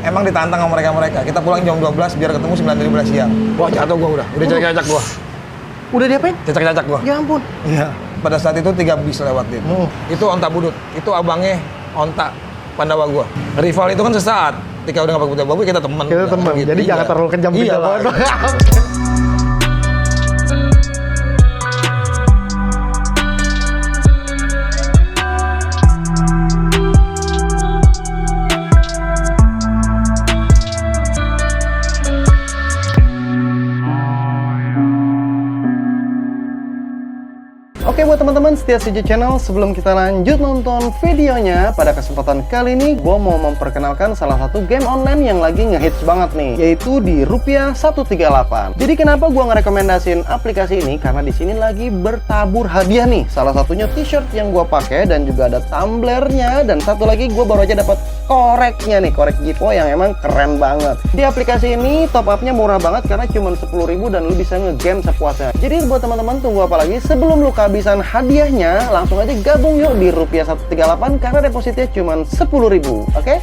emang ditantang sama mereka. Kita pulang jam 12 biar ketemu 9:15 siang. Wah, jatuh gua udah cacak gua. Udah diapain? Cacak gua. Ya ampun. Iya. Pada saat itu 3 bis lewat itu. Itu onta budut. Itu abangnya onta Pandawa gua. Rival itu kan sesaat. Ketika udah nggak pakai babu kita teman. Kita teman. Gitu. Jadi jangan terlalu kejam iya gitu. lah. Oke, buat teman-teman setia CJ Channel, sebelum kita lanjut nonton videonya, pada kesempatan kali ini gue mau memperkenalkan salah satu game online yang lagi ngehits banget nih, yaitu di Rupiah 138. Jadi kenapa gue ngerekomendasin aplikasi ini? Karena di sini lagi bertabur hadiah nih. Salah satunya t-shirt yang gue pakai dan juga ada tumblernya, dan satu lagi gue baru aja dapat koreknya nih, korek Gipo yang emang keren banget. Di aplikasi ini top up-nya murah banget karena cuma 10.000 dan lu bisa ngegame sepuasnya. Jadi buat teman-teman tunggu apa lagi? Sebelum lu kehabisan hadiahnya, langsung aja gabung yuk di Rupiah 138 karena depositnya cuma 10.000. Oke?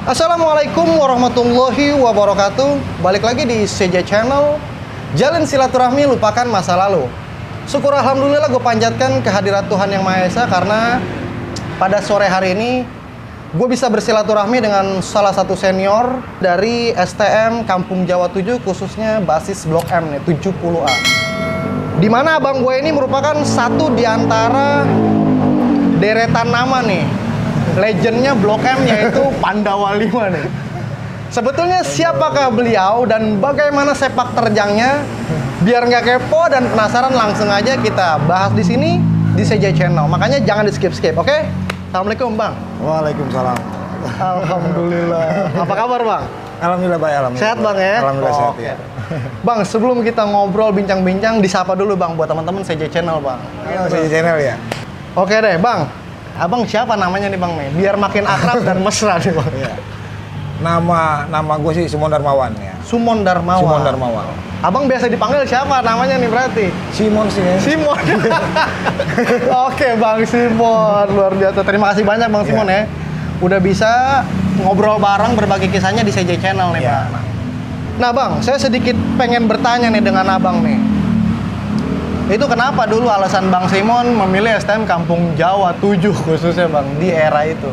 Assalamualaikum warahmatullahi wabarakatuh. Balik lagi di CJ Channel. Jalin silaturahmi, lupakan masa lalu. Syukur alhamdulillah gue panjatkan kehadirat Tuhan Yang Maha Esa karena pada sore hari ini gue bisa bersilaturahmi dengan salah satu senior dari STM Kampung Jawa 7, khususnya basis Blok M nih, 70A. Dimana abang gue ini merupakan satu di antara deretan nama nih, legendnya Blok M, yaitu Pandawa 5 nih. Sebetulnya siapakah beliau dan bagaimana sepak terjangnya? Biar nggak kepo dan penasaran, langsung aja kita bahas di sini di CJ Channel. Makanya jangan di skip-skip, oke? Assalamualaikum bang. Waalaikumsalam. Alhamdulillah. Apa kabar bang? Alhamdulillah baik, alhamdulillah. Sehat bang ya? Alhamdulillah sehat ya. Bang, sebelum kita ngobrol bincang-bincang, disapa dulu bang buat teman-teman CJ Channel bang. CJ Channel ya. Oke deh bang. Abang siapa namanya nih bang nih? Biar makin akrab dan mesra nih bang. Iya. Nama gue sih Sumon Darmawan ya. Sumon Darmawan. Sumon Darmawan. Abang biasa dipanggil siapa namanya nih berarti? Simon sih ya. Simon. Oke bang Simon, luar biasa. Terima kasih banyak bang Simon ya. Udah bisa ngobrol bareng, berbagi kisahnya di CJ Channel nih bang. Nah bang, saya sedikit pengen bertanya nih dengan abang nih. Itu kenapa dulu alasan bang Simon memilih STM Kampung Jawa 7 khususnya bang di era itu?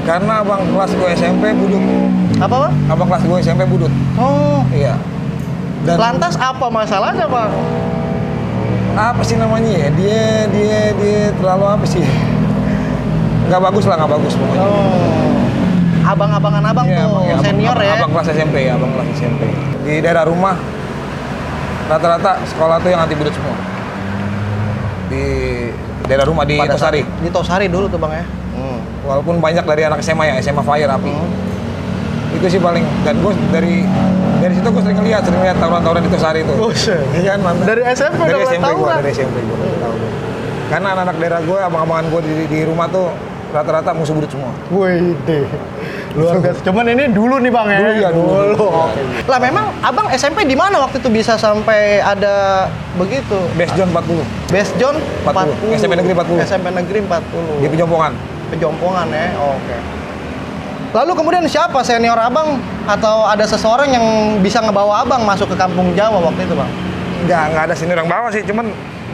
Karena abang kelas gue SMP budut. Apa bang? Abang kelas gue SMP budut. Oh Iya. Dan lantas apa masalahnya bang? apa sih namanya ya? Dia terlalu apa sih? Nggak bagus pokoknya. Oh. Abang-abangan abang Iya, tuh, abang, senior ya? Abang kelas SMP ya, abang kelas SMP. Di daerah rumah, rata-rata sekolah tuh yang anti budut semua. Di daerah rumah, di Tosari. Di Tosari dulu tuh bang ya? Walaupun banyak dari anak SMA ya, SMA Fire Api. Itu sih paling, dan gue dari situ gue sering lihat tawuran-tawuran di Tosari itu. Iya kan, mantap. Dari SMP dari udah SMP gue, tawuran? dari SMP gue. Karena anak-anak daerah gue, abang-abangan gue di rumah tuh rata-rata musuh budut semua. Wih deh, luar biasa. Cuman ini dulu nih bang ya? Dulu ya, dulu. Lah memang abang SMP di mana waktu itu bisa sampai ada begitu? Best John 40. Best John 40. SMP Negeri 40. SMP Negeri 40. Di Pejompongan. Pejompongan ya, oke. Lalu kemudian siapa senior abang atau ada seseorang yang bisa ngebawa abang masuk ke Kampung Jawa waktu itu bang? Nggak ada senior yang bawa sih, cuman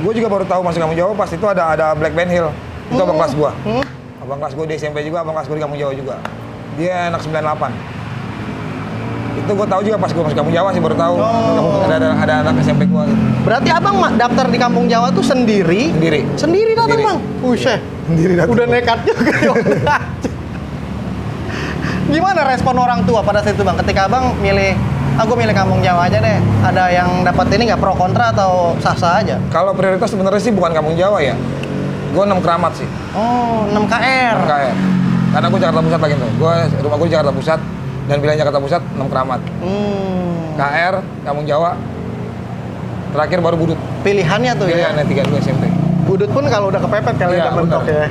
gue juga baru tahu masuk Kampung Jawa pas itu ada Black Ben Hill. Itu abang kelas gue. Abang kelas gue di SMP juga, abang kelas gue di Kampung Jawa juga. Dia anak 98. Itu gue tahu juga pas gue masuk Kampung Jawa sih, baru tahu. Ada anak SMP gue gitu. Berarti abang daftar di Kampung Jawa tuh sendiri? Sendiri datang bang? Buset. Sendiri datang. Udah nekat juga ya. Gimana respon orang tua pada saat itu bang? Ketika abang milih, gue milih Kampung Jawa aja deh. Ada yang dapat ini nggak pro kontra atau sah-sah aja? Kalau prioritas sebenarnya sih bukan Kampung Jawa ya. Gue 6 Keramat sih. Oh, 6 KR. 6 KR. Karena gue Jakarta Pusat lagi tuh. Rumah gue di Jakarta Pusat dan wilayah Jakarta Pusat 6 Keramat. KR, Kampung Jawa. Terakhir baru budut. Pilihannya tuh ya? Pilihannya 32 SMP. Budut pun kalau udah kepepet kali udah mentok ya.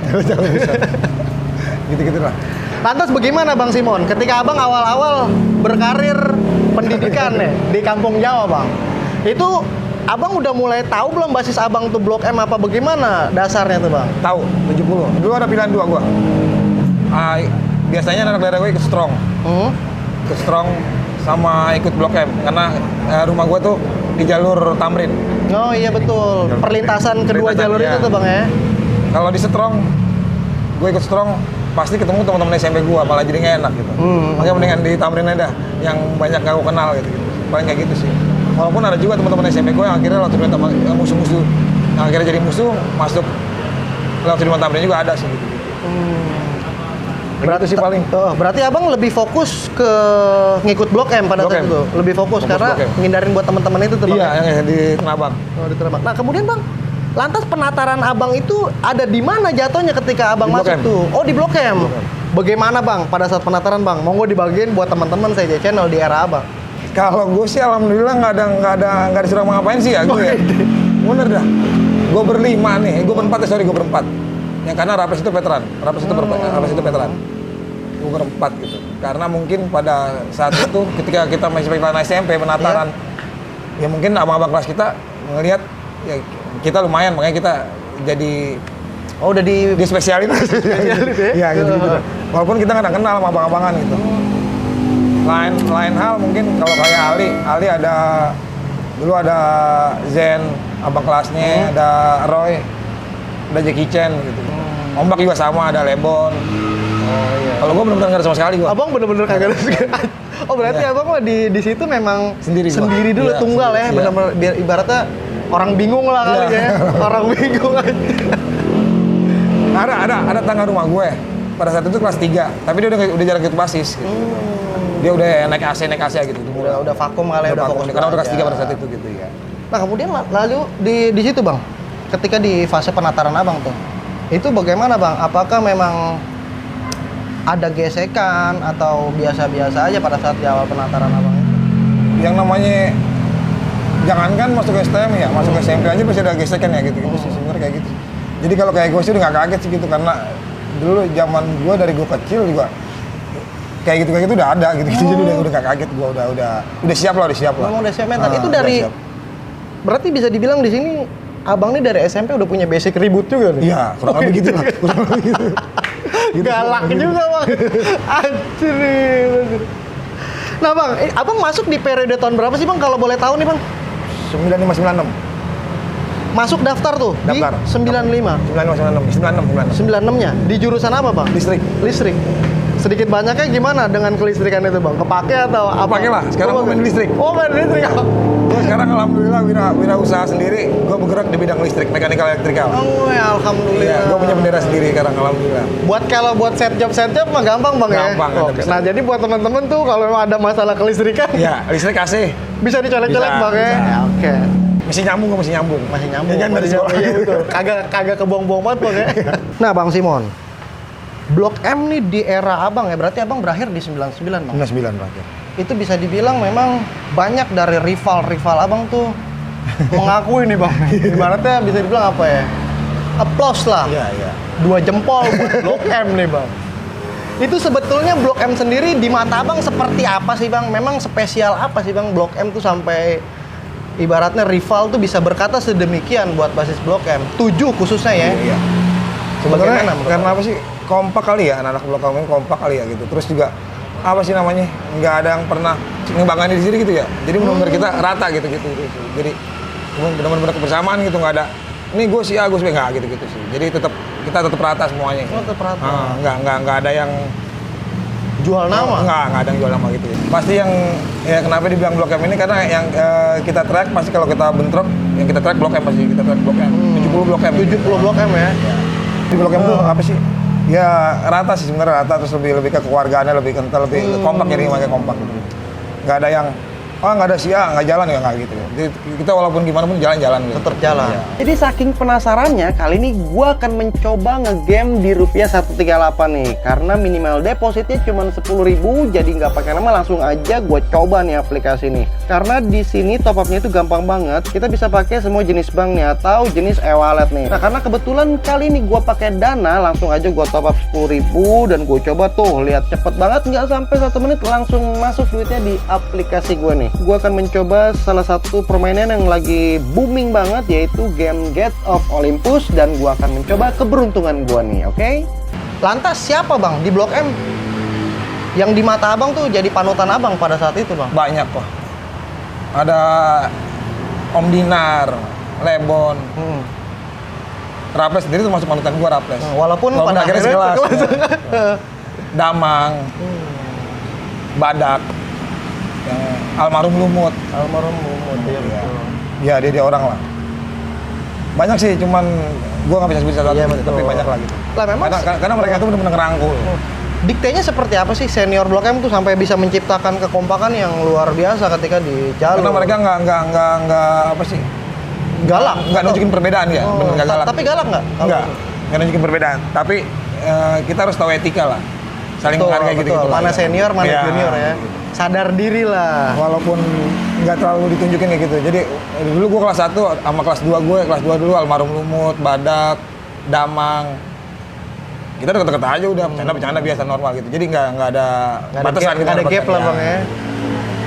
Gitu-gitu lah. Lantas bagaimana Bang Simon? Ketika Abang awal-awal berkarir pendidikan nih di Kampung Jawa Bang, itu Abang udah mulai tahu belum basis Abang tuh Blok M apa bagaimana dasarnya tuh Bang? Tahu, 70. Dulu ada pilihan dua gua. Biasanya anak daerah gue ikut strong. ikut strong sama ikut Blok M karena rumah gue tuh di jalur Tamrin. Oh iya betul. Perlintasan kedua jalur iya. itu tuh Bang ya. Kalau di strong, gue ikut strong pasti ketemu teman-teman SMP gue, malah jadi nggak enak gitu. Makanya mendingan di Tamrin aja, yang banyak gak gue kenal gitu. Paling kayak gitu sih. Walaupun ada juga teman-teman SMP gue yang akhirnya lewat Sudirman Tamrin, musuh-musuh, yang akhirnya jadi musuh masuk lewat Sudirman Tamrin juga ada sih gitu. Berarti sih paling. Berarti abang lebih fokus ke ngikut Blok M pada saat itu, lebih fokus karena ngindarin buat teman-teman itu tuh Bang. Iya, yang di Tenabang. Oh, di Tenabang. Nah kemudian Bang, lantas penataran abang itu ada di mana jatuhnya ketika abang masuk tuh? Oh di Blok M. Bagaimana Bang pada saat penataran Bang? Monggo dibagiin buat teman-teman saya channel di era abang. Kalau gue sih alhamdulillah nggak disuruh ngapain sih ya gue. Ya. Bener dah. Gue berlima nih, gue berempat gue berempat. Yang karena Rapes itu veteran, Rapes itu veteran. Gue berempat gitu. Karena mungkin pada saat itu ketika kita masih veteran SMP penataran, ya mungkin abang-abang kelas kita ngelihat ya kita lumayan, makanya kita jadi udah di spesialin. Iya gitu. Walaupun kita nggak kenal sama abang-abangan gitu. Lain hal mungkin kalau kayak Ali dulu ada Zen abang kelasnya, ada Roy, ada Jackie Chan gitu. Ombak juga sama, ada Lebon. Oh iya. Kalau gue benar-benar nggak ada sama sekali gue. Abang benar-benar kagak ada sekali. Oh berarti abang mah di situ memang sendiri dulu, tunggal ya, benar-benar biar ibaratnya orang bingung lah kali ya. Orang bingung aja. Ada tangga rumah gue. Pada saat itu kelas 3, tapi dia udah jarang ikut basis gitu. Dia udah naik AC gitu. Udah vakum kali ya, udah fokus. Karena udah kelas 3 pada saat itu gitu ya. Nah, kemudian lalu di situ, Bang. Ketika di fase penataran Abang tuh. Itu bagaimana, Bang? Apakah memang ada gesekan atau biasa-biasa aja pada saat di awal penataran Abang itu? Yang namanya jangankan masuk STM ya, masuk SMP aja pasti ada gesekan ya gitu sih sebenarnya kayak gitu. Jadi kalau kayak gue sih udah gak kaget sih gitu karena dulu zaman gue dari gue kecil juga kayak gitu udah ada gitu. Jadi udah gak kaget gue udah siap lah. Memang udah siap mental. Itu dari berarti bisa dibilang di sini Abang nih dari SMP udah punya basic ribut juga nih? Iya, kurang lebih gitu lah. Gitu, galak juga Bang. Anjir nih. Nah Bang, Abang masuk di periode tahun berapa sih Bang kalau boleh tahu nih Bang? 9596. Masuk daftar tuh? Daftar. Di 95? 96-nya. Di jurusan apa Bang? Listrik. Sedikit banyaknya gimana dengan kelistrikan itu Bang? Kepake atau apa? Kepake lah, sekarang gue main listrik. Oh main listrik? Gue sekarang alhamdulillah wira usaha sendiri, gue bergerak di bidang listrik, mekanikal elektrikal. Oh ya alhamdulillah. Iya, gue punya bendera sendiri sekarang alhamdulillah. Kalau buat set job mah gampang Bang ya? Gampang. Nah jadi buat teman-teman tuh kalau memang ada masalah kelistrikan. Iya, listrik AC. Bisa dicolek-colek Bang ya? Oke. Masih nyambung. Masih nyambung. Ya, kan dari sekolah. Iya betul. Kagak kebuang-buang banget Bang ya. Nah Bang Simon, Blok M nih di era Abang ya, berarti Abang berakhir di 99 Bang? 99 berakhir. Itu bisa dibilang memang banyak dari rival Abang tuh mengakui nih Bang. Ibaratnya bisa dibilang apa ya? Applause lah. Iya. 2 jempol buat Blok M nih Bang. Itu sebetulnya Blok M sendiri di mata Abang seperti apa sih Bang? Memang spesial apa sih Bang Blok M tuh sampai ibaratnya rival tuh bisa berkata sedemikian buat basis Blok M? 7 khususnya ya? Iya. Sebenarnya karena apa sih? Kompak kali ya, anak-anak Blok M ini kompak kali ya gitu. Terus juga apa sih namanya? Nggak ada yang pernah ngebanggain di sini gitu ya. Jadi benar-benar kita rata gitu. Jadi benar-benar kebersamaan gitu, nggak ada. Ini gue si A, gue si B, nggak gitu sih. Jadi kita tetap rata semuanya. Oh, tetap rata. Nggak ada yang jual nama. Nggak ada yang jual nama gitu. Pasti yang ya kenapa dibilang Blok M ini karena yang kita track pasti kalau kita bentrok, yang kita track Blok M pasti kita track Blok M. 70 Blok M. 70 Blok M ya. Di Blok M tuh apa sih? Ya rata sih sebenarnya rata, terus lebih ke keluargaannya lebih kental, lebih kompak, jadi makanya kompak gitu. Nggak ada yang nggak ada si A, nggak jalan ya, nggak gitu. Jadi kita walaupun gimana pun jalan-jalan gitu. Tetap jalan. Ya. Jadi saking penasarannya, kali ini gua akan mencoba ngegame di rupiah 138 nih. Karena minimal depositnya cuma 10.000, jadi nggak pakai nama, langsung aja gua coba nih aplikasi ini. Karena di sini top up-nya itu gampang banget. Kita bisa pakai semua jenis bank nih atau jenis e-wallet nih. Nah, karena kebetulan kali ini gua pakai Dana, langsung aja gua top up 10.000 dan gua coba tuh, lihat cepet banget, nggak sampai 1 menit langsung masuk duitnya di aplikasi gua nih. Gue akan mencoba salah satu permainan yang lagi booming banget, yaitu game Gate of Olympus, dan gue akan mencoba keberuntungan gue nih, oke? Lantas siapa Bang di Blok M Yang di mata abang tuh jadi panutan abang pada saat itu bang? Banyak kok. Ada Om Dinar, Lebon, Raples sendiri tuh masuk panutan gua, Raples. Walaupun pada akhirnya sekelas. Ya. Damang, Badak, yang almarhum Lumut. Ya. Ya dia orang lah. Banyak sih, cuman gua nggak bisa sebut satu, Iya, tapi banyak lah gitu. Lah memang Karena mereka tuh benar-benar ngerangkul. diktenya seperti apa sih senior Blok M tuh sampai bisa menciptakan kekompakan yang luar biasa ketika di jalur? Karena mereka nggak apa sih? galak, Nggak nunjukin perbedaan ya, bener nggak galak. Tapi galak nggak? Nggak nunjukin perbedaan. Tapi kita harus tahu etika lah, saling menghargai gitu. Mana senior, mana ya, junior ya. Sadar diri lah. Walaupun nggak terlalu ditunjukin kayak gitu. Jadi dulu gue kelas 1 sama kelas 2 gue, kelas 2 dulu almarhum Lumut, Badak, Damang. Kita deket-deket aja udah, bercanda biasa normal gitu. Jadi nggak ada batasan gitu. Nggak ada gap lah bang ya.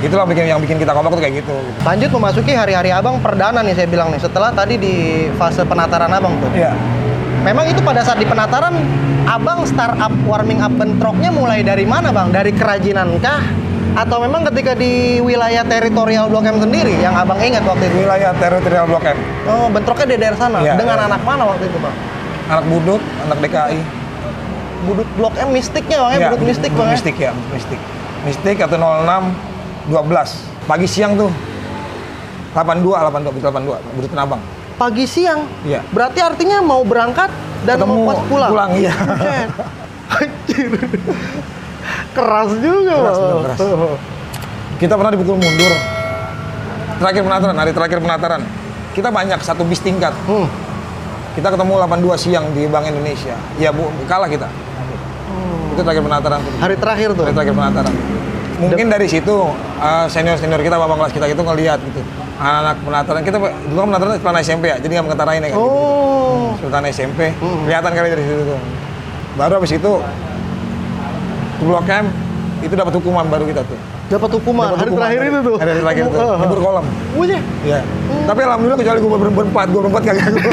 Itulah yang bikin kita kompak tuh kayak gitu. Lanjut memasuki hari-hari abang perdana nih saya bilang nih. Setelah tadi di fase penataran abang tuh. Iya. Memang itu pada saat di penataran abang startup warming up bentroknya mulai dari mana bang? Dari kerajinan kah? Atau memang ketika di wilayah teritorial Blok M sendiri yang abang ingat waktu itu? Wilayah teritorial Blok M. Oh, bentroknya di daerah sana. Iya, Dengan iya. anak mana waktu itu bang? Anak Budut, anak DKI. Budut Blok M mistiknya bang ya? Iya, Budut mistik bang ya? Mistik ya, mistik. Mistik atau 06 12. Pagi siang tuh. 82, Budut Abang. Pagi siang? Iya. Berarti artinya mau berangkat dan Ketemu mau pas pulang? Pulang, iya. Buset. Anjir. Keras juga Keras, bang. bener keras. Kita pernah dipukul mundur. Hari terakhir penataran. Kita banyak, satu bis tingkat. Kita ketemu 82 siang di Bank Indonesia. Ya bu, kalah kita. Itu terakhir penataran. Hari terakhir tuh? Hari terakhir penataran. Mungkin dari situ senior-senior kita, babang kelas kita itu ngelihat gitu. Anak-anak penataran, kita dulu kan penataran setelah SMP ya, jadi nggak mengetarain ya kan. Oh. Gitu. Setelah SMP, kelihatan kali dari situ tuh. Baru habis itu, ke Blok M, itu dapat hukuman baru kita tuh. Dapat hukuman Dapet hari hukuman, terakhir itu tuh? Hari terakhir tuh, libur kolam. Buset. Iya. Tapi alhamdulillah kecuali gue berempat kagak gue.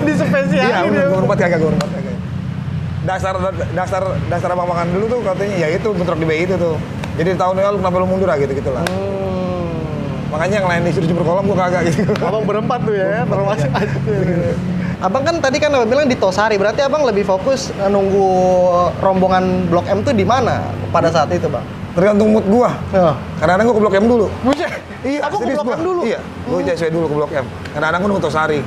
Di spesial Iya, ini. gue berempat kagak. Dasar abang-abangan dulu tuh katanya ya itu bentrok di BI itu tuh. Jadi tahun lalu kenapa lu mundur gitu lah. Makanya yang lain disuruh jemur kolam gue kagak gitu. Abang berempat tuh ya, termasuk aja. Abang kan tadi kan abang bilang di Tosari, berarti abang lebih fokus nunggu rombongan Blok M tuh di mana pada saat itu bang? Tergantung mood gua. Kadang-kadang gua ke Blok M dulu. Buset. Iya, Abang ke serius Blok M dulu? Iya, gua CSW dulu ke Blok M. Kadang-kadang gua nunggu Tosari.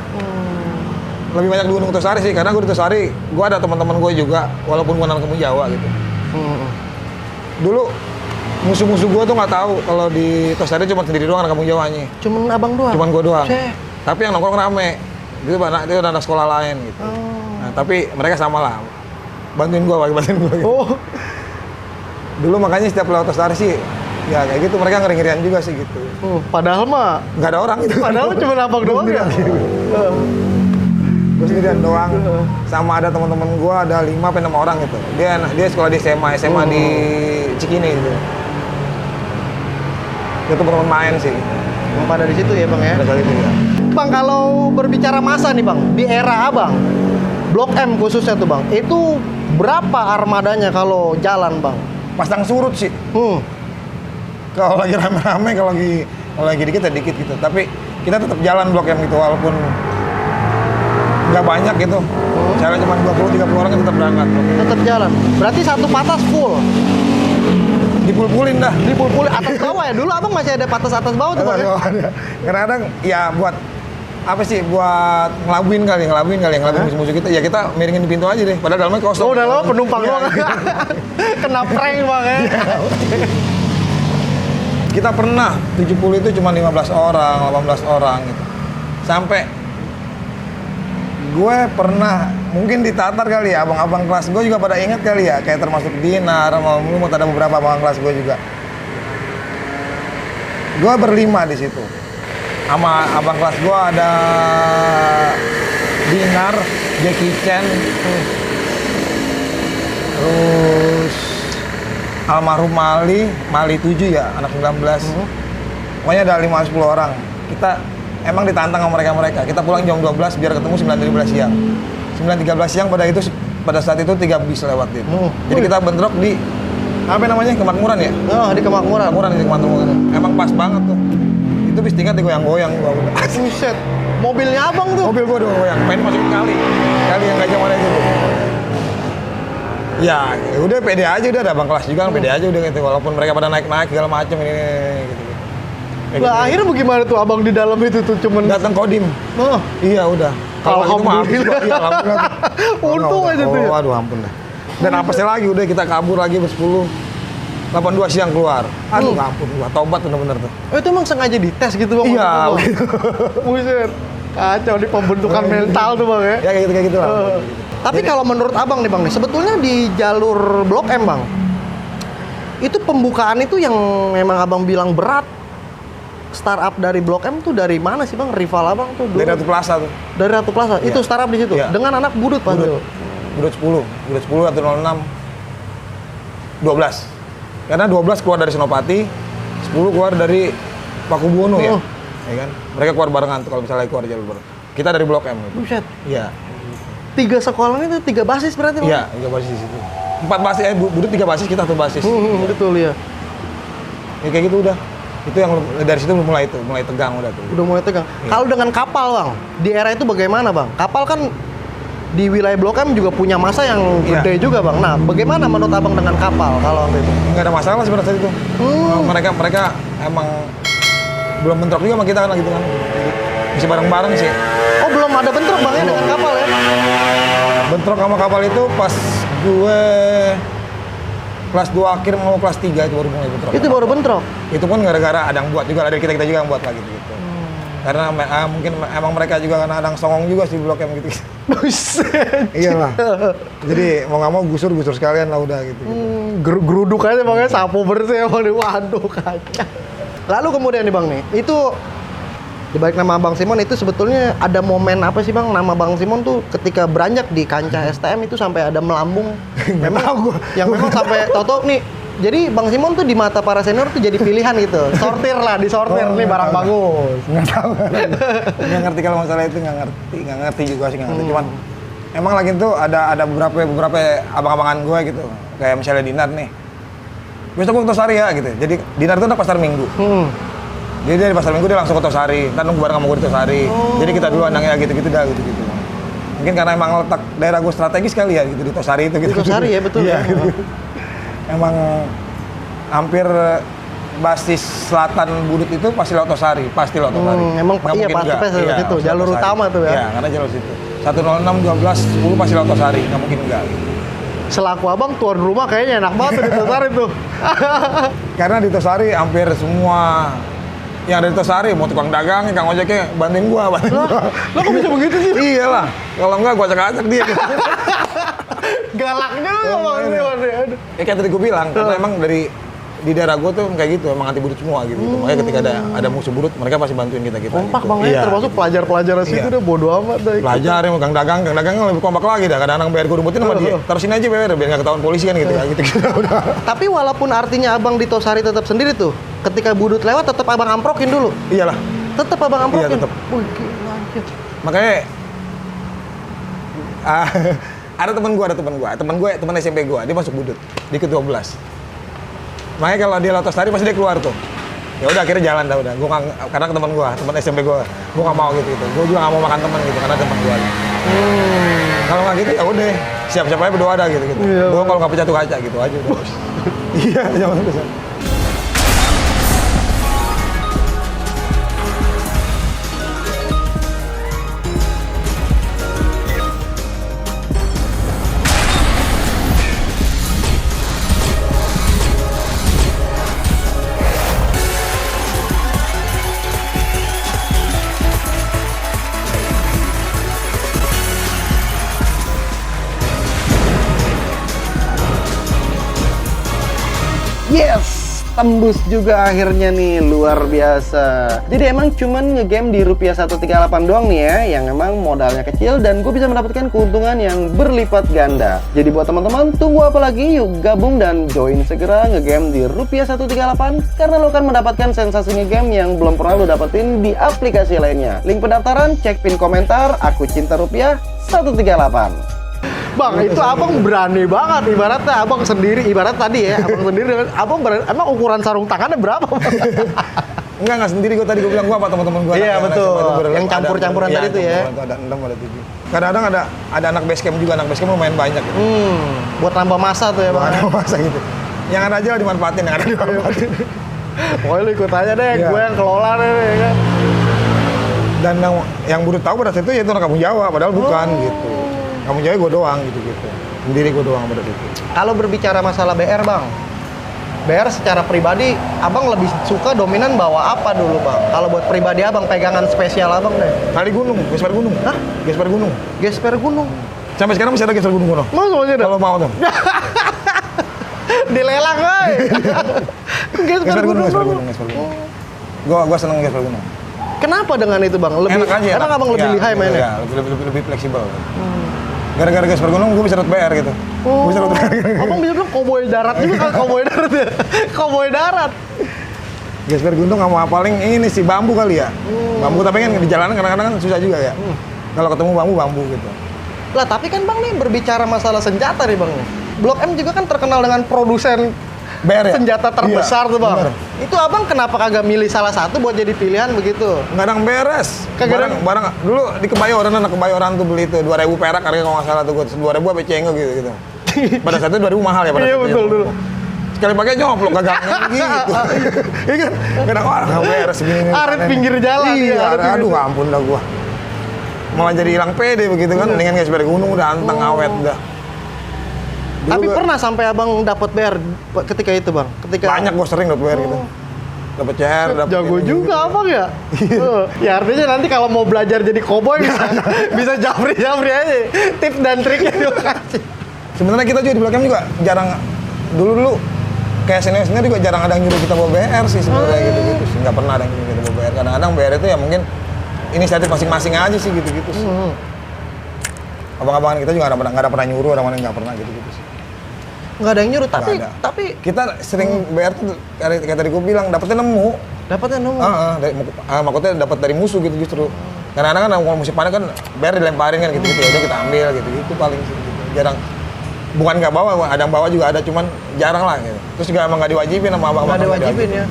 Lebih banyak dulu nunggu Tosari sih, karena gua di Tosari, gua ada teman-teman gua juga, walaupun gua nangkep Jawa gitu. Dulu musuh-musuh gua tuh nggak tahu kalau di Tosari cuma sendiri doang anak kampung Jawanya. Cuman abang doang? Cuman gua doang. Cek. Tapi yang nongkrong rame. Itu ada anak sekolah lain gitu. Nah, tapi mereka sama lah. Bantuin gua gitu. Dulu makanya setiap lewat Tosari sih, ya kayak gitu mereka ngeri-ngerian juga sih gitu. Padahal mah Nggak ada orang gitu. Padahal cuma abang doang ya? Gue sendirian doang. Sama ada teman-teman gue ada 5 sampai 6 orang gitu. Dia sekolah di SMA di Cikini gitu. Itu teman main sih. Pada di situ ya bang ya? Pada saat itu ya. Bang kalau berbicara masa nih bang, di era abang, Blok M khususnya tuh bang, itu berapa armadanya kalau jalan bang? Pasang surut sih. Kalau lagi rame-rame, kalau lagi dikit ya dikit gitu. Tapi kita tetap jalan Blok M gitu walaupun nggak banyak gitu. Jalan cuma 20-30 orang tetap berangkat. Tetap jalan. Berarti satu patas full. Dipul-pulin dah. Dipul-pulin atas bawah ya. Dulu abang masih ada patas atas bawah tuh bang. Ya? Kadang-kadang ya buat apa sih, buat ngelabuin kali musuh-musuh kita. Ya kita miringin di pintu aja deh. Padahal dalamnya kosong. Oh, dalamnya penumpang doang. Kena prank bang ya. Kita pernah 70 itu cuma 15 orang, 18 orang gitu. Sampai gue pernah mungkin ditatar kali ya, abang-abang kelas gue juga pada inget kali ya, kayak termasuk Dinar, mau ada beberapa abang kelas gue juga. Gue berlima di situ. Sama abang kelas gue ada Dinar, Jackie Chan, terus almarhum Mali 7 ya, anak 19. Pokoknya ada 5-10 orang. Kita emang ditantang sama mereka. Kita pulang jam 12 biar ketemu 9.13 siang. 9.13 siang pada saat itu 3 bis lewat itu. Jadi kita bentrok di Apa namanya? Kemakmuran ya? Oh, di Kemakmuran. Kemakmuran di Kemakmuran. Emang pas banget tuh. Itu bis tingkat digoyang-goyang gua udah. Buset. Mobilnya abang tuh. Mobil gua udah goyang. Main masukin kali. Kali yang gajah mana itu tuh. Ya, udah pede aja udah ada abang kelas juga kan pede aja udah gitu. Walaupun mereka pada naik-naik segala macam ini gitu. Lah akhirnya bagaimana tuh abang di dalam itu tuh cuman datang kodim. Oh, Iya udah. Kalau itu mah habis gua. Iya, alhamdulillah. untung aja tuh ya. Waduh ampun dah. Dan apesnya lagi udah kita kabur lagi ber-10. 82 siang keluar. Aduh ampun gua tobat bener-bener tuh. Oh, itu emang sengaja dites gitu bang? Iya. Buset. Kacau di pembentukan mental tuh bang ya. Ya kayak gitu lah. Tapi kalau menurut abang nih bang nih, sebetulnya di jalur Blok M bang, itu pembukaan itu yang memang abang bilang berat. Startup dari Blok M tuh dari mana sih bang? Rival abang tuh dulu? Dari Ratu Plaza tuh. Dari Ratu Plaza. Iya. Itu startup di situ. Iya. Dengan anak budut pasti. Budut 10. Budut 10 atau 06. 12. Karena 12 keluar dari Senopati, 10 keluar dari Pakubuwono ya. Ya kan? Mereka keluar barengan tuh kalau misalnya keluar jalur bareng. Kita dari Blok M. Gitu. Buset. Iya. 3 sekolah itu 3 basis berarti bang? Iya, 3 basis di situ. 4 basis, budut 3 basis, kita 1 basis. Betul ya. Ya kayak gitu udah. Itu yang dari situ mulai tegang udah tuh. Udah mulai tegang. Iya. Kalau dengan kapal bang, di era itu bagaimana bang? Kapal kan di wilayah Blok M juga punya masa yang Iya. gede juga bang. Nah, bagaimana menurut abang dengan kapal kalau waktu itu? Nggak ada masalah sebenarnya saat itu. Mereka emang belum bentrok juga sama kita kan gitu kan. Masih bareng-bareng sih. Oh, belum ada bentrok bang ya dengan kapal ya? Bentrok sama kapal itu pas gue kelas 2 akhir mau kelas 3 itu baru mulai bentrok. Itu baru bentrok? Itu pun gara-gara ada yang buat juga, ada kita juga yang buat lagi gitu. Karena mungkin emang mereka juga karena ada yang songong juga sih Blok M gitu. Buset. Iyalah. Jadi mau nggak mau gusur sekalian lah udah gitu. Geruduk aja bang ya, sapu bersih bang. Waduh kacau. Lalu kemudian nih bang nih, itu di balik nama Bang Simon itu sebetulnya ada momen apa sih bang? Nama Bang Simon tuh ketika beranjak di kancah STM itu sampai ada melambung. Memang yang memang sampai toto nih. Jadi Bang Simon tuh di mata para senior tuh jadi pilihan gitu. Sortir lah, disortir nih barang bagus. Nggak tahu. Nggak ngerti kalau masalah itu nggak ngerti juga sih nggak ngerti. Cuman emang lagi tuh ada beberapa abang-abangan gue gitu. Kayak misalnya Dinar nih. Besok gue ke Tosari ya gitu. Jadi Dinar tuh anak pasar Minggu. Jadi dari pasar Minggu dia langsung ke Tosari. Ntar nunggu bareng sama gue di Tosari. Jadi kita dulu andangnya gitu-gitu dah gitu-gitu. Mungkin karena emang letak daerah gue strategis kali ya gitu di Tosari itu gitu. Di Tosari ya betul. Iya, Ya. gitu. Emang hampir basis selatan Budut itu pasti lewat Tosari, Emang Nggak iya mungkin pasti nggak. lewat situ, pasti jalur Tosari. utama tuh ya. Iya, karena jalur situ. 106, 12, 10 pasti lewat Tosari, nggak mungkin enggak gitu. Selaku abang tuan rumah kayaknya enak banget tuh di Tosari tuh. Karena di Tosari hampir semua yang ada di Tosari, mau tukang dagang, kang ojeknya bantuin gua. Lo kok bisa begitu sih? Iyalah, kalau enggak gua acak-acak dia. Galak juga bang Simon. Aduh. Ya kayak tadi gua bilang, karena emang di daerah gua tuh kayak gitu, emang anti budut semua gitu. Makanya ketika ada musuh budut, mereka pasti bantuin kita. Kompak gitu. bang ya, Iya. termasuk pelajar-pelajar situ Iya. udah bodo amat dah. Pelajar yang kang dagang lebih kompak lagi dah. Kadang-kadang bayar gua rubutin sama dia. Terusin aja biar nggak ketahuan polisi kan gitu. Gitu udah. Tapi walaupun artinya abang di Tosari tetap sendiri tuh, ketika budut lewat tetap abang amprokin dulu. Iyalah. Tetap abang amprokin. Iya, tetap. Wih, gila anjir. Makanya ada teman SMP gua, dia masuk budut di ke-12. Makanya kalau dia lewat Tosari pasti dia keluar tuh. Ya udah akhirnya jalan dah udah. Gua karena teman SMP gua nggak mau gitu. Gua juga nggak mau makan teman gitu karena teman gua. Kalau nggak gitu ya udah siap-siap aja berdoa dah gitu. Iya, Gua kalau nggak pecah tuh kaca gitu aja udah. Iya, jangan besar. Yes, tembus juga akhirnya nih, luar biasa. Jadi emang cuman ngegame di rupiah 138 doang nih ya, yang emang modalnya kecil dan gue bisa mendapatkan keuntungan yang berlipat ganda. Jadi buat teman-teman, tunggu apa lagi? Yuk gabung dan join segera ngegame di rupiah 138 karena lo akan mendapatkan sensasi ngegame yang belum pernah lo dapetin di aplikasi lainnya. Link pendaftaran cek pin komentar, aku cinta rupiah 138. Bang, itu abang berani banget. Ibaratnya abang sendiri, ibarat tadi ya, abang sendiri dengan abang berani. Emang ukuran sarung tangannya berapa, Bang? Enggak sendiri gue tadi gue bilang gue apa teman-teman gue. Iya betul. Yang campur-campuran tadi itu ya. Ada 6 ada 7. Kadang-kadang ada anak base camp juga, anak base camp lumayan banyak gitu. Buat nambah masa tuh ya, Bang. Nambah masa gitu. Yang ada aja lah dimanfaatin, yang ada dimanfaatin. Pokoknya lu ikut aja deh, gue yang kelola deh kan. Dan yang baru tahu pada saat itu yaitu anak Kampung Jawa, padahal bukan gitu. Kampung Jawa gue doang gitu. Sendiri gue doang pada situ. Kalau berbicara masalah BR, Bang. BR secara pribadi, abang lebih suka dominan bawa apa dulu, Bang? Kalau buat pribadi abang, pegangan spesial abang deh. Kali gunung, gesper gunung. Hah? Gesper gunung. Gesper gunung. Sampai sekarang masih ada gesper gunung kono. Mau semuanya dah? Kalau mau tuh. Dilelang, woy. Gesper gunung. Gua seneng gesper gunung. Kenapa dengan itu, Bang? Lebih enak aja. Emang abang lebih lihai mainnya? Iya, lebih fleksibel. Gara-gara gesper gunung gue bisa rute BR gitu. Bisa rute BR. Abang bisa bilang koboi darat juga kan, koboi darat ya? Koboi darat. Gesper gunung sama paling ini sih bambu kali ya. Bambu tapi kan di jalanan kadang-kadang kan susah juga ya. Kalau ketemu bambu gitu. Lah tapi kan Bang nih berbicara masalah senjata nih Bang. Blok M juga kan terkenal dengan produsen BR ya? senjata terbesar tuh Bang. Bener. Itu abang kenapa kagak milih salah satu buat jadi pilihan begitu? Ngadang beres. Kagak barang dulu di Kebayoran, anak Kebayoran tuh beli itu 2.000 perak harga kalau nggak salah tuh, 2.000 apa cenggo gitu. Pada saat itu 2.000 mahal ya pada iya saat betul itu. dulu. Sekali pakai nyoplok kagak gitu. Iya kan? Kadang orang beres segini. Arit pinggir jalan. Iya, aduh ampun dah gua. Malah jadi hilang pede begitu kan, mendingan gesper gunung udah anteng awet dah. Tapi pernah sampai abang dapat BR ketika itu Bang? Banyak gua sering dapat BR gitu. Dapat CR, dapat jago juga gitu. abang ya? Ya artinya nanti kalau mau belajar jadi koboi bisa japri-japri aja. Tips dan triknya dikasih. Sebenarnya kita juga di Blok M juga jarang dulu kayak senior juga jarang ada yang nyuruh kita bawa BR sih sebenarnya gitu sih. Nggak pernah ada yang nyuruh kita bawa BR. Kadang-kadang BR itu ya mungkin inisiatif masing-masing aja sih gitu sih. Abang-abangan kita juga nggak ada pernah nyuruh, ada yang nggak pernah gitu sih. Nggak ada yang nyuruh, tapi kita sering BR tuh kayak tadi gue bilang dapetnya nemu. Maksudnya dapat dari musuh gitu justru. Kadang-kadang kan kalau musim panen kan BR dilemparin kan gitu ya udah kita ambil gitu paling sih. Gitu. Jarang. Bukan nggak bawa, ada yang bawa juga ada, cuman jarang lah gitu. Terus juga emang nggak diwajibin sama abang-abang. Nggak diwajibin ya?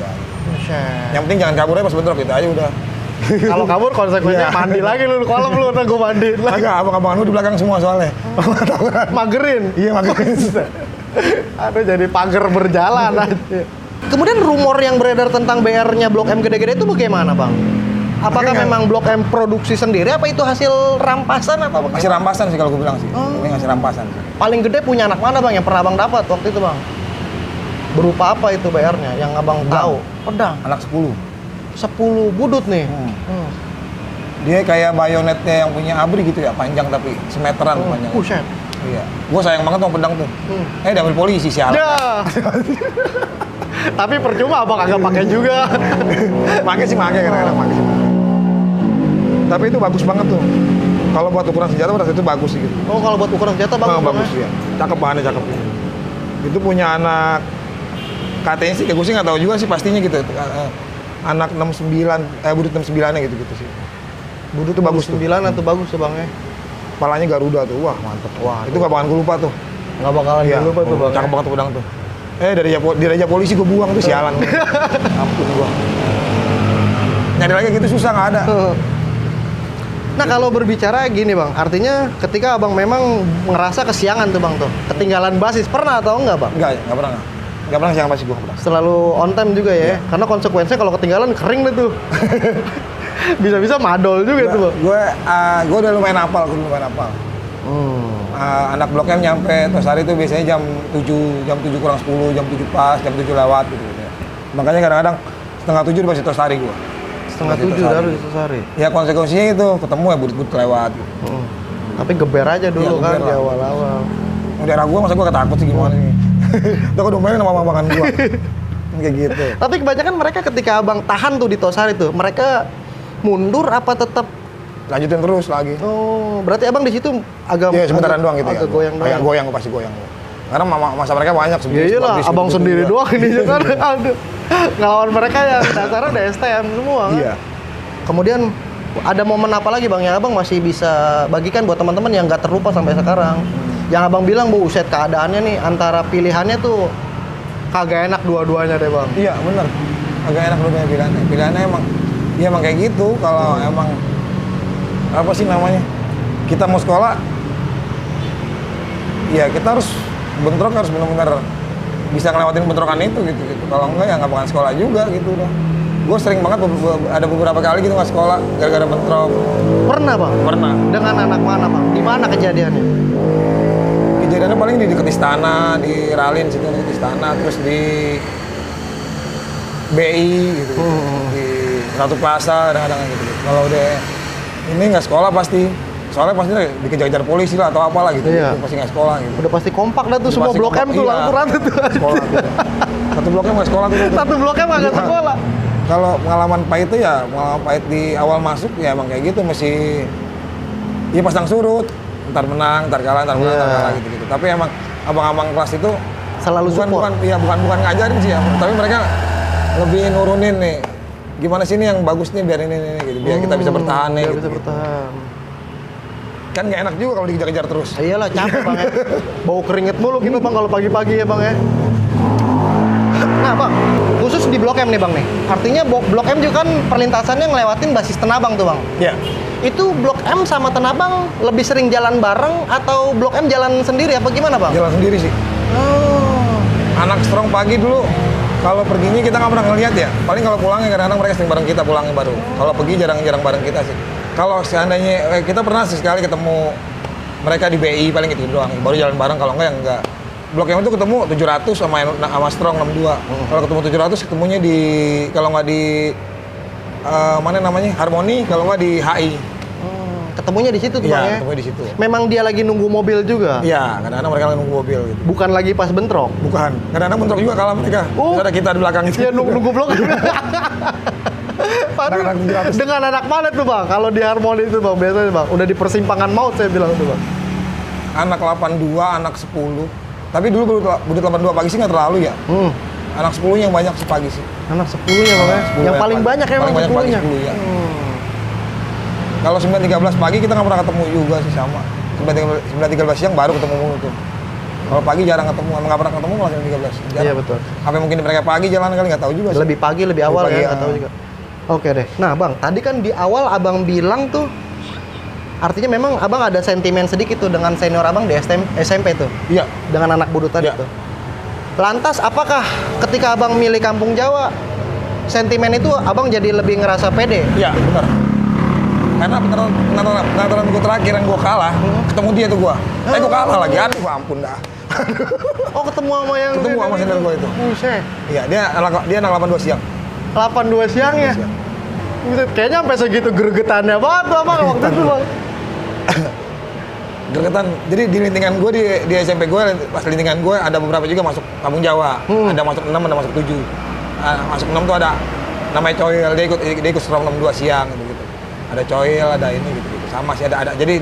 Yang penting jangan kabur aja pas bentrok gitu aja udah. Kalau kabur konsekuensinya mandi lagi lu kolam lu, ntar gue mandiin lagi. Agak abang-abangan lu di belakang semua soalnya. Magerin? Iya magerin. Aduh jadi pagar berjalan aja. Kemudian rumor yang beredar tentang BR-nya Blok M gede-gede itu bagaimana Bang? Apakah memang Blok M produksi sendiri, apa itu hasil rampasan atau bagaimana? Hasil rampasan sih kalau gue bilang sih. Ini hasil rampasan sih. Paling gede punya anak mana Bang yang pernah Abang dapat waktu itu Bang? Berupa apa itu BR-nya yang Abang tahu? Pedang. Anak 10. 10 budut nih. Dia kayak bayonetnya yang punya ABRI gitu ya, panjang tapi semeteran panjang. Buset. Iya. Gua sayang banget sama pedang tuh. Diambil polisi sialan. Ya. Tapi percuma Abang agak pakai juga. Pakai kadang-kadang pakai sih. Tapi itu bagus banget tuh. Kalau buat ukuran senjata pada itu bagus sih gitu. Oh, kalau buat ukuran senjata bagus. Bagus ya. Cakep bahannya cakep. Itu punya anak katanya sih, gue sih nggak tahu juga sih pastinya gitu. Anak 69, budut 69-nya gitu sih. Budut tuh bagus 9 atau bagus tuh Bang ya. Kepalanya Garuda tuh, wah mantep. Wah, itu nggak bakalan gue lupa tuh. Nggak bakalan lupa tuh Bang. Cakep banget tuh pedang tuh. Dari raja polisi gue buang tuh sialan. Ampun gua. Nyari lagi gitu susah nggak ada. Nah kalau berbicara gini Bang, artinya ketika Abang memang ngerasa kesiangan tuh Bang tuh, ketinggalan basis, pernah atau enggak Bang? Nggak pernah. Nggak pernah kesiangan basis gua. Selalu on time juga ya? Karena konsekuensinya kalau ketinggalan kering deh tuh. Bisa-bisa madol juga tuh Bang. Gue udah lumayan hafal, anak Blok M nyampe Tosari itu biasanya jam 7 kurang 10, jam 7 pas, jam 7 lewat gitu ya. Makanya kadang-kadang setengah 7 di masih Tosari gua. Setengah 7 dari Tosari? Ya konsekuensinya itu, ketemu ya budut-budut lewat gitu. Tapi geber aja dulu ya, kan di awal-awal. Daerah gua masa gua ketakut sih gimana nih. Udah gua domelin sama makan gua. Kayak gitu. Tapi kebanyakan mereka ketika Abang tahan tuh di Tosari tuh, mereka mundur apa tetap lanjutin terus lagi? Oh, berarti Abang di situ agak sementaran doang gitu ya. Agak goyang pasti goyang. Karena masa mereka banyak sebenarnya. Iya lah, Abang sendiri doang ini kan. Aduh. Ngelawan mereka yang dasarnya udah STM semua kan. Iya. Kemudian ada momen apa lagi Bang yang Abang masih bisa bagikan buat teman-teman yang nggak terlupa sampai sekarang? Yang abang bilang, buset keadaannya nih antara pilihannya tuh kagak enak dua-duanya deh bang. Iya bener, agak enak dulu pilihannya. Pilihannya emang, ya emang kayak gitu. Kalau emang apa sih namanya, kita mau sekolah, ya kita harus bentrok, harus benar-benar bisa ngelewatin bentrokan itu gitu. Kalau enggak ya nggak bakal sekolah juga gitu loh. Gue sering banget ada beberapa kali gitu nggak sekolah gara-gara bentrok. Pernah bang? Pernah. Dengan anak mana bang? Di mana kejadiannya? Kejadiannya paling di dekat istana, di Ralin situ dekat istana, terus di BI gitu, di Ratu Plaza kadang-kadang gitu. Kalau udah ini nggak sekolah pasti, soalnya pasti dikejar-kejar polisi lah atau apalah gitu. Iya. Pasti nggak sekolah gitu. Udah pasti kompak dah tuh, Udah semua pasti Blok M kompak, tuh iya. lampu rata tuh. Sekolah tuh. Satu Blok M nggak sekolah tuh. Satu Blok M nggak Iya. sekolah. Kalau pengalaman pahit itu ya pengalaman pahit di awal masuk ya emang kayak gitu, mesti ya pasang surut, ntar menang, ntar kalah, ntar menang, ntar Iya. kalah gitu. Tapi emang abang-abang kelas itu Selalu support. bukan ngajarin sih ya, tapi mereka lebih nurunin nih. Gimana sih ini yang bagus nih biar ini gitu, biar kita bisa bertahan nih. Biar Gitu, bisa bertahan. Kan nggak enak juga kalau dikejar-kejar terus. Iyalah capek bang ya. Bau keringet mulu kita bang kalau pagi-pagi ya bang ya. Nah bang, khusus di Blok M nih bang nih. Artinya Blok M juga kan perlintasannya ngelewatin basis Tenabang tuh bang. Iya. Itu Blok M sama Tenabang lebih sering jalan bareng atau Blok M jalan sendiri apa gimana bang? Jalan sendiri sih. Oh. Anak strong pagi dulu, kalau perginya kita nggak pernah ngeliat ya. Paling kalau pulangnya kadang-kadang mereka sering bareng kita pulangnya baru. Kalau pergi jarang-jarang bareng kita sih. Kalau seandainya kita pernah sekali ketemu mereka di BI paling gitu doang. Baru jalan bareng, kalau enggak ya enggak. Blok M itu ketemu 700 sama Strong 62. Kalau ketemu 700 ketemunya di, kalau nggak di mana namanya, Harmoni, kalau nggak di HI. Ketemunya di situ tuh bang ya? Iya, ketemunya di situ. Memang dia lagi nunggu mobil juga? Iya, kadang-kadang mereka lagi nunggu mobil gitu. Bukan lagi pas bentrok? Bukan, kadang-kadang bentrok juga kalah mereka. Oh. Ada kita di belakang itu. Iya, nunggu Blok M. Aduh, Anak-anak 700. dengan anak mana tuh bang? Kalau di Harmoni itu bang, biasanya bang, udah di persimpangan maut saya bilang tuh bang. Anak 82, anak 10. Tapi dulu budut 82 pagi sih nggak terlalu ya. Anak 10 yang banyak sih pagi sih. Anak 10 ya bang ya? 10 Yang paling pagi. banyak emang Paling banyak pagi 10-nya? 10 ya. Kalau 9.13 pagi kita nggak pernah ketemu juga sih sama. 9.13 siang baru ketemu mulu tuh. Kalau pagi jarang ketemu, emang nggak pernah ketemu malah 9.13. Jarang. Iya betul. Apa mungkin mereka pagi jalan kali nggak tahu juga sih. Lebih pagi, lebih awal pagi, ya, ya. nggak tahu juga. Oke deh. Nah bang, tadi kan di awal abang bilang tuh, artinya memang abang ada sentimen sedikit tuh dengan senior abang di SMP tuh, Iya. dengan anak budut tadi Iya. tuh. Lantas apakah ketika abang milih Kampung Jawa, sentimen itu abang jadi lebih ngerasa pede? Iya, benar. Karena pengaturan gue terakhir yang gue kalah, ketemu dia tuh gue. Gue kalah lagi, aduh ampun dah. Oh ketemu sama yang Ketemu sama senior gue itu. Buset. Iya, dia anak 82 siang. 82 siang ya? Siang. Buset, kayaknya sampai segitu gregetannya banget tuh abang waktu itu bang. Gergetan. Jadi di lintingan gue di SMP gue, pas lintingan gue ada beberapa juga masuk Kampung Jawa. Ada masuk 6, ada masuk 7. Masuk 6 tuh ada namanya Coil, dia ikut Strong 62 siang gitu. Ada Coil, ada ini gitu. Sama sih ada. Jadi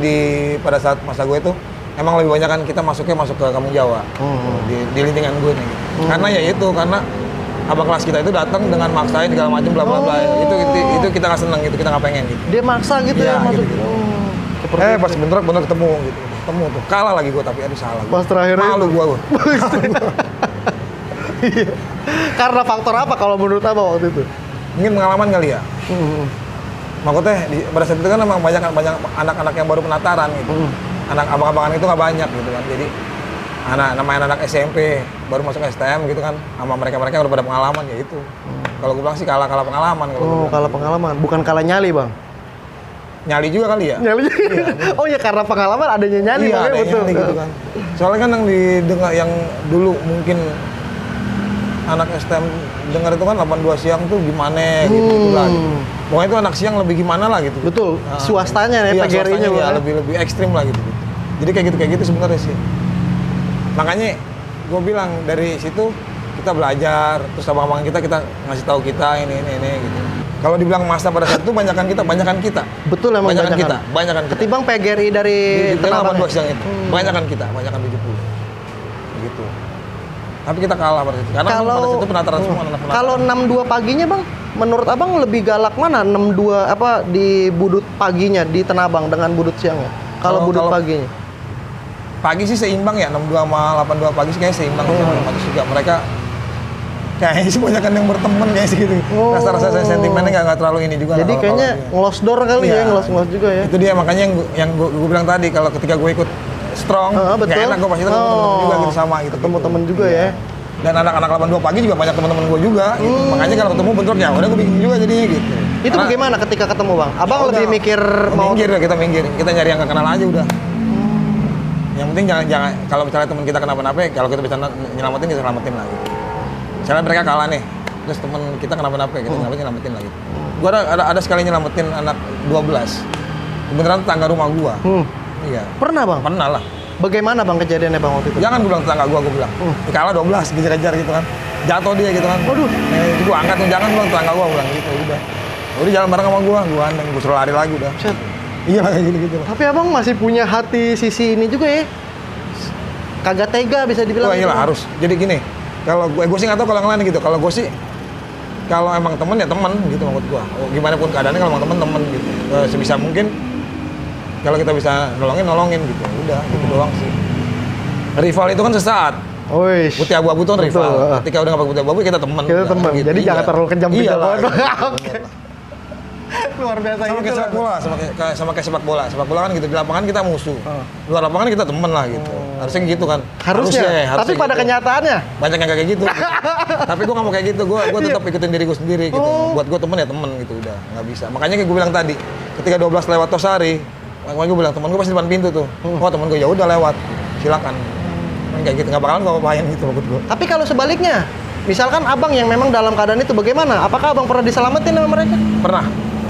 pada saat masa gue itu emang lebih banyak kan kita masuk ke Kampung Jawa. Di lintingan gue nih. Karena ya itu, karena abang kelas kita itu datang dengan maksain segala macam bla bla bla. Itu kita nggak seneng gitu, kita nggak pengen gitu. Dia maksa gitu Iya, ya masuk. gitu. Seperti Pas bentrok bener ketemu gitu. Ketemu tuh. Kalah lagi gue tapi aduh salah. Pas terakhir malu itu. gue. Iya. Karena faktor apa kalau menurut abang waktu itu? Mungkin pengalaman kali ya. Maksudnya pada saat itu kan memang banyak anak-anak yang baru penataran gitu. Anak abang-abangan itu nggak banyak gitu kan. Jadi namanya anak SMP baru masuk STM gitu kan, sama mereka yang udah pada pengalaman ya itu. Kalau gue bilang sih kalah pengalaman kalau gua bilang. Kalah pengalaman, bukan kalah nyali bang. Nyali juga kali ya. Nyali. Oh ya karena pengalaman adanya nyali Iya, bang, ada betul. nyali gitu kan. Soalnya kan yang didengar yang dulu mungkin anak STM dengar itu kan 82 siang tuh gimana gitu lah. Gitu. Pokoknya itu anak siang lebih gimana lah gitu. Betul, swastanya ya, Iya, PGRI-nya swastanya ya, bang. lebih ekstrim lah gitu. Jadi kayak gitu sebenarnya sih. Makanya gue bilang dari situ kita belajar, terus abang-abang kita ngasih tahu kita ini gitu. Kalau dibilang masa pada saat itu banyakan kita. Betul emang banyakan kita. Ketimbang PGRI dari Di Tenabang. 82 siang itu. Banyakan 70. Begitu. Tapi kita kalah pada situ. Karena pada situ penataran semua anak penataran. Kalau 62 paginya bang, menurut abang lebih galak mana 62 di budut paginya di Tenabang dengan budut siangnya? Kalau budut paginya? Pagi sih seimbang ya, 62 sama 82 pagi sih kayaknya seimbang. Otomatis juga mereka kayaknya sih banyak yang berteman kayak sih gitu. Rasa-rasa sentimennya nggak terlalu ini juga. Jadi kayaknya ngelos door kali ya, ngelos juga ya. Itu dia makanya yang gue bilang tadi, kalau ketika gue ikut strong, nggak enak gue pasti ketemu temen juga gitu sama gitu. Ketemu temen juga ya. Dan anak-anak 82 pagi juga banyak teman-teman gue juga. Gitu. Makanya kalau ketemu bentrok ya udah gue bingung juga jadinya gitu. Itu bagaimana ketika ketemu bang? Abang lebih mikir mau minggir ya, kita minggir, kita nyari yang gak kenal aja udah. Yang penting jangan kalau misalnya teman kita kenapa-napa, kalau kita bisa nyelamatin kita selamatin lah gitu. Misalnya mereka kalah nih, terus teman kita kenapa-napa kita nyelamatin lah gitu. Gua ada sekali nyelamatin anak 12. Beneran tetangga rumah gua. Iya. Pernah bang? Pernah lah. Bagaimana bang kejadiannya bang waktu itu? Jangan gue bilang tetangga gua bilang. Kalah 12, kejar-kejar gitu kan. Jatuh dia gitu kan. Waduh. Itu gua angkat tuh, jangan bilang tetangga gua bilang gitu udah. Udah jalan bareng sama gua andeng, gua suruh lari lagi udah. Set. Iya kayak gitu. Tapi abang masih punya hati sisi ini juga ya? Kagak tega bisa dibilang. Wah iyalah harus. Jadi gini, kalau gue sih nggak tahu kalau yang lain gitu. Kalau gue sih, kalau emang temen ya temen gitu maksud gua. Gimana pun keadaannya kalau emang temen gitu. Sebisa mungkin kalau kita bisa nolongin gitu. Udah gitu doang sih. Rival itu kan sesaat. Wih. Putih abu-abu itu kan rival. Ketika udah nggak pakai putih abu-abu kita temen. Kita temen. Gitu. Jadi jangan terlalu kejam iya lah. Oke. Luar biasa sama kayak sepak bola, sama kayak sepak bola. Sepak bola kan gitu, di lapangan kita musuh. Luar lapangan kita temen lah gitu. Harusnya gitu kan. Harusnya tapi pada gitu. kenyataannya Banyak yang kayak gitu. Tapi gue nggak mau kayak gitu. Gue tetap ikutin diri gue sendiri gitu. Buat gue temen ya temen gitu udah nggak bisa. Makanya kayak gue bilang tadi, ketika 12 lewat Tosari, makanya gue bilang temen gue pasti depan pintu tuh. Oh temen gue ya udah lewat, silakan. Kayak gitu nggak bakalan gue apain gitu menurut gue. Tapi kalau sebaliknya, misalkan abang yang memang dalam keadaan itu bagaimana? Apakah abang pernah diselamatin sama mereka? Pernah.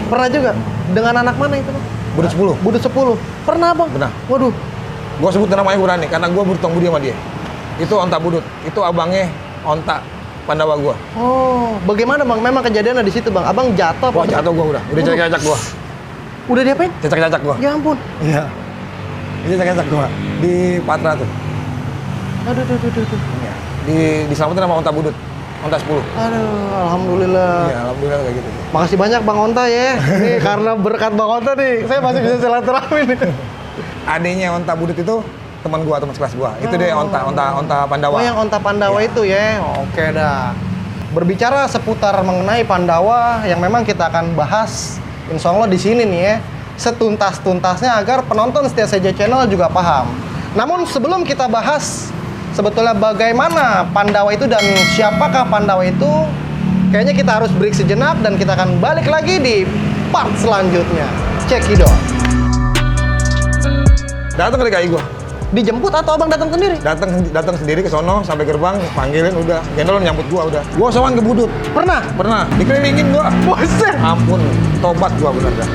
Pernah juga? Dengan anak mana itu bang? Budut 10. Budut 10? Pernah bang? Pernah. Waduh. Gue sebut namanya berani, karena gue berutang budi sama dia. Itu onta budut, itu abangnya onta Pandawa gue. Oh, bagaimana bang? Memang kejadiannya di situ bang. Abang jatuh? Wah jatuh gue udah cacak-cacak gue. Udah diapain? Cacak-cacak gue. Ya ampun. Iya. Ini cacak-cacak gue di Patra tuh. Aduh. Iya. Diselamatin sama onta budut, onta 10. Aduh, alhamdulillah. Iya, alhamdulillah kayak gitu. Makasih banyak Bang Onta ya. Nih karena berkat Bang Onta nih, saya masih bisa silaturahmi nih. Adanya onta budut itu teman sekelas gua. Itu dia onta Pandawa. Oh, yang onta Pandawa itu ya. Oke dah. Berbicara seputar mengenai Pandawa yang memang kita akan bahas insya Allah di sini nih ya. Setuntas-tuntasnya agar penonton Setia Saja Channel juga paham. Namun sebelum kita bahas sebetulnya bagaimana Pandawa itu dan siapakah Pandawa itu, kayaknya kita harus break sejenak dan kita akan balik lagi di part selanjutnya. Cekidot. Datang ke DKI gua. Dijemput atau abang datang sendiri? Datang sendiri ke sono sampai gerbang, panggilin udah. Gendol nyambut gua udah. Gua sowan ke Budut. Pernah. Dikelilingin gua. Buset. Ampun, tobat gua bener dah.